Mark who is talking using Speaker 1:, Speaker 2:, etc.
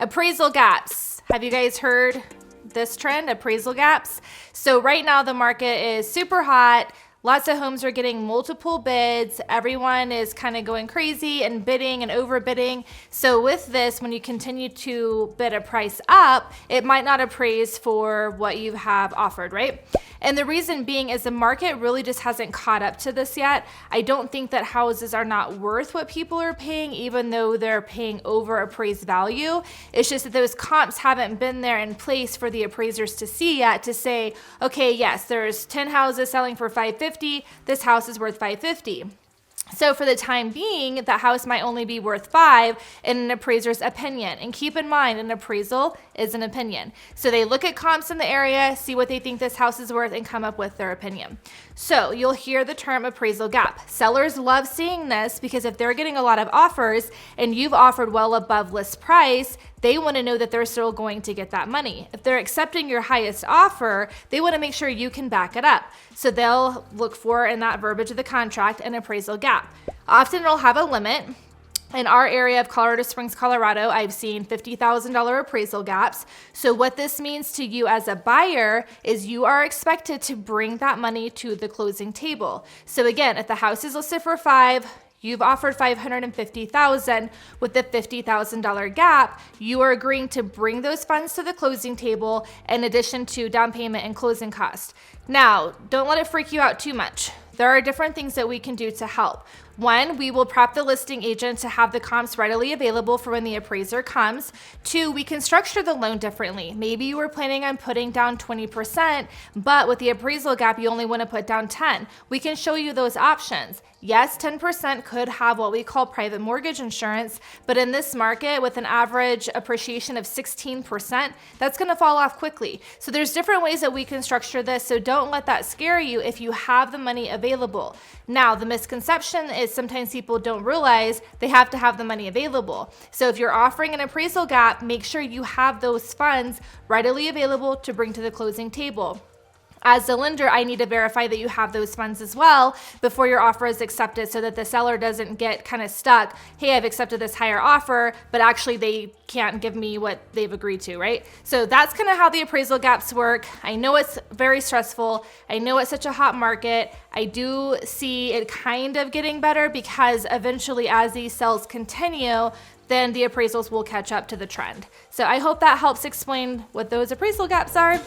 Speaker 1: Appraisal gaps. Have you guys heard this trend, appraisal gaps? So right now the market is super hot. Lots of homes are getting multiple bids. Everyone is kind of going crazy and bidding and overbidding. So with this, when you continue to bid a price up, it might not appraise for what you have offered, right? And the reason being is the market really just hasn't caught up to this yet. I don't think that houses are not worth what people are paying, even though they're paying over appraised value. It's just that those comps haven't been there in place for the appraisers to see yet to say, okay, yes, there's 10 houses selling for $550. This house is worth $550. So for the time being, that house might only be worth $5 in an appraiser's opinion. And keep in mind, an appraisal is an opinion. So they look at comps in the area, see what they think this house is worth, and come up with their opinion. So you'll hear the term appraisal gap. Sellers love seeing this because if they're getting a lot of offers and you've offered well above list price, they want to know that they're still going to get that money. If they're accepting your highest offer, they want to make sure you can back it up. So they'll look for, in that verbiage of the contract, an appraisal gap. Often it'll have a limit. In our area of Colorado Springs, Colorado, I've seen $50,000 appraisal gaps. So what this means to you as a buyer is you are expected to bring that money to the closing table. So again, if the house is listed for $5,000, you've offered $550,000 with the $50,000 gap, you are agreeing to bring those funds to the closing table in addition to down payment and closing costs. Now, don't let it freak you out too much. There are different things that we can do to help. One, we will prep the listing agent to have the comps readily available for when the appraiser comes. Two, we can structure the loan differently. Maybe you were planning on putting down 20%, but with the appraisal gap, you only want to put down 10. We can show you those options. Yes, 10% could have what we call private mortgage insurance, but in this market with an average appreciation of 16%, that's going to fall off quickly. So there's different ways that we can structure this, so don't let that scare you if you have the money available. Now, the misconception is sometimes people don't realize they have to have the money available. So if you're offering an appraisal gap, make sure you have those funds readily available to bring to the closing table. As the lender, I need to verify that you have those funds as well before your offer is accepted so that the seller doesn't get kind of stuck. Hey, I've accepted this higher offer, but actually they can't give me what they've agreed to, right? So that's kind of how the appraisal gaps work. I know it's very stressful. I know it's such a hot market. I do see it kind of getting better because eventually as these sales continue, then the appraisals will catch up to the trend. So I hope that helps explain what those appraisal gaps are.